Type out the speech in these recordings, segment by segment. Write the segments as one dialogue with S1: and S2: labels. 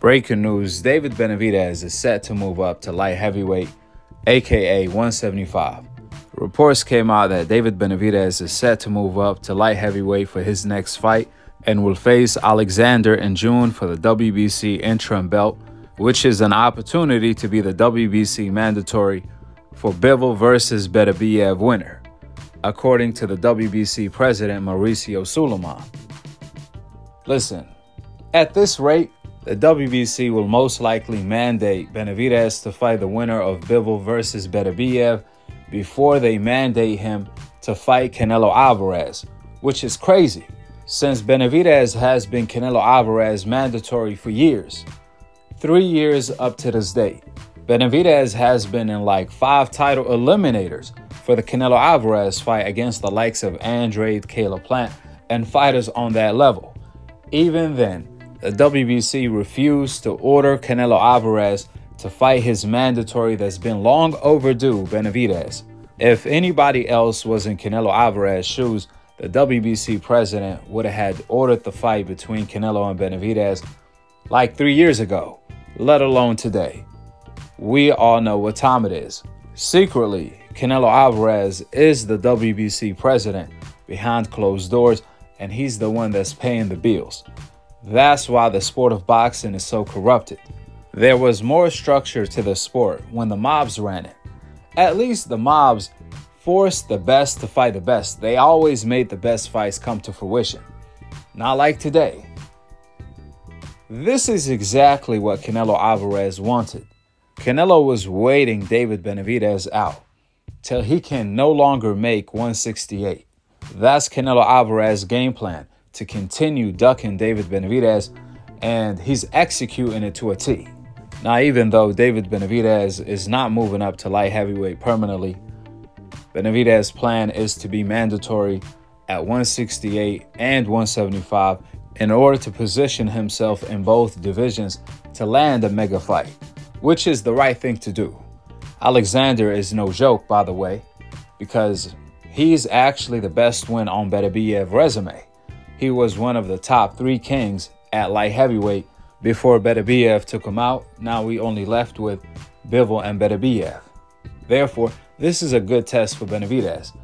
S1: Breaking news, David Benavidez is set to move up to light heavyweight, aka 175. Reports came out that David Benavidez is set to move up to light heavyweight for his next fight and will face Alexander in June for the WBC interim belt, which is an opportunity to be the WBC mandatory for Bivol versus Benavidez winner, according to the WBC president Mauricio Suleiman. Listen, at this rate, the WBC will most likely mandate Benavidez to fight the winner of Bivol versus Benavidez before they mandate him to fight Canelo Alvarez, which is crazy, since Benavidez has been Canelo Alvarez mandatory for years. 3 years up to this date. Benavidez has been in like 5 title eliminators for the Canelo Alvarez fight against the likes of Andrade, Caleb Plant, and fighters on that level. Even then, the WBC refused to order Canelo Alvarez to fight his mandatory that's been long overdue, Benavidez. If anybody else was in Canelo Alvarez's shoes, the WBC president would have had ordered the fight between Canelo and Benavidez like 3 years ago, let alone today. We all know what time it is. Secretly, Canelo Alvarez is the WBC president behind closed doors, and he's the one that's paying the bills. That's why the sport of boxing is so corrupted. There was more structure to the sport when the mobs ran it. At least the mobs forced the best to fight the best. They always made the best fights come to fruition. Not like today. This is exactly what Canelo Alvarez wanted. Canelo was waiting David Benavidez out till he can no longer make 168. That's Canelo Alvarez's game plan, to continue ducking David Benavidez, and he's executing it to a T. Now, even though David Benavidez is not moving up to light heavyweight permanently, Benavidez's plan is to be mandatory at 168 and 175 in order to position himself in both divisions to land a mega fight, which is the right thing to do. Alexander is no joke, by the way, because he's actually the best win on Benavidez's resume. He was one of the top 3 kings at light heavyweight before Benavidez took him out. Now we only left with Bivol and Benavidez. Therefore, this is a good test for Benavidez.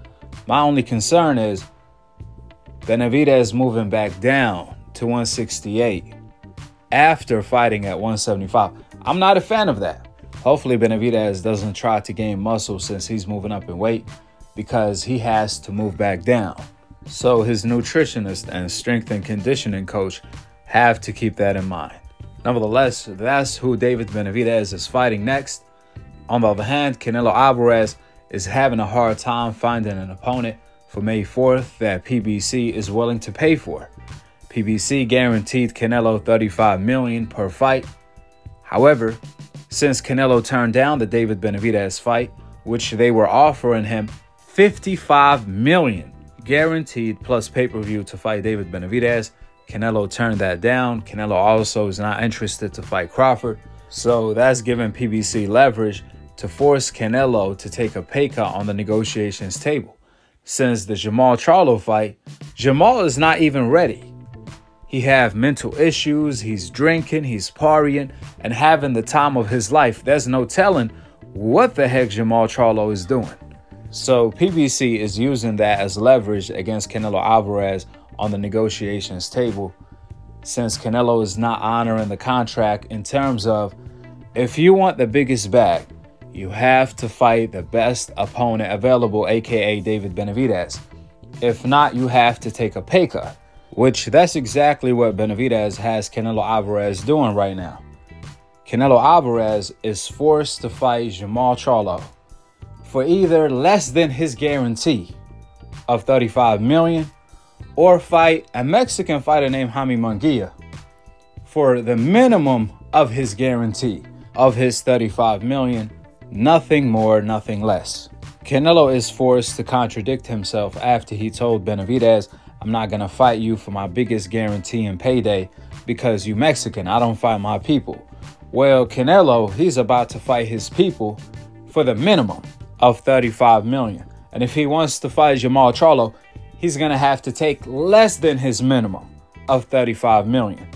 S1: My only concern is Benavidez moving back down to 168 after fighting at 175. I'm not a fan of that. Hopefully Benavidez doesn't try to gain muscle since he's moving up in weight, because he has to move back down. So his nutritionist and strength and conditioning coach have to keep that in mind. Nevertheless, that's who David Benavidez is fighting next. On the other hand, Canelo Alvarez is having a hard time finding an opponent for May 4th that PBC is willing to pay for. PBC guaranteed Canelo $35 million per fight. However, since Canelo turned down the David Benavidez fight, which they were offering him $55 million guaranteed plus pay-per-view to fight David Benavidez, Canelo turned that down. Canelo also is not interested to fight Crawford. So that's giving PBC leverage to force Canelo to take a pay cut on the negotiations table. Since the Charlo fight, Jamal is not even ready. He have mental issues, he's drinking, he's partying, and having the time of his life. There's no telling what the heck Charlo is doing. So PBC is using that as leverage against Canelo Alvarez on the negotiations table, since Canelo is not honoring the contract in terms of, if you want the biggest bag, you have to fight the best opponent available, aka David Benavidez. If not, you have to take a pay cut, which that's exactly what Benavidez has Canelo Alvarez doing right now. Canelo Alvarez is forced to fight Charlo for either less than his guarantee of $35 million or fight a Mexican fighter named Jaime Munguia for the minimum of his guarantee of his $35 million, nothing more, nothing less. Canelo is forced to contradict himself after he told Benavidez, I'm not going to fight you for my biggest guarantee and payday because you Mexican, I don't fight my people. Well, Canelo, he's about to fight his people for the minimum of $35 million. And if he wants to fight Charlo, he's going to have to take less than his minimum of $35 million.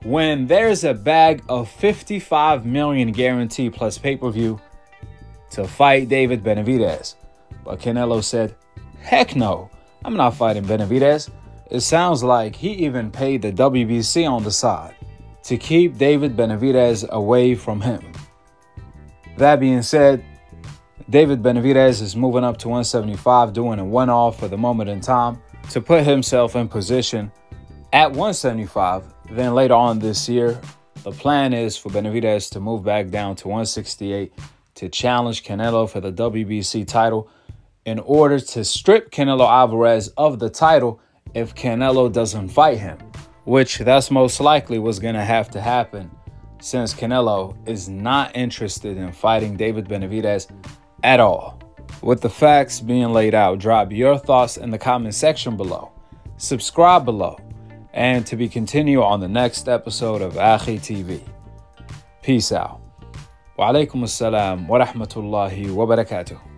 S1: when there's a bag of $55 million guarantee plus pay-per-view to fight David Benavidez. But Canelo said, heck no, I'm not fighting Benavidez. It sounds like he even paid the WBC on the side to keep David Benavidez away from him. That being said, David Benavidez is moving up to 175, doing a one-off for the moment in time to put himself in position at 175. Then later on this year, the plan is for Benavidez to move back down to 168 to challenge Canelo for the WBC title in order to strip Canelo Alvarez of the title if Canelo doesn't fight him, which that's most likely what's going to have to happen since Canelo is not interested in fighting David Benavidez at all. With the facts being laid out, drop your thoughts in the comment section below. Subscribe below. And to be continued on the next episode of Akhi TV. Peace out. Wa alaikum assalam wa rahmatullahi wa barakatuh.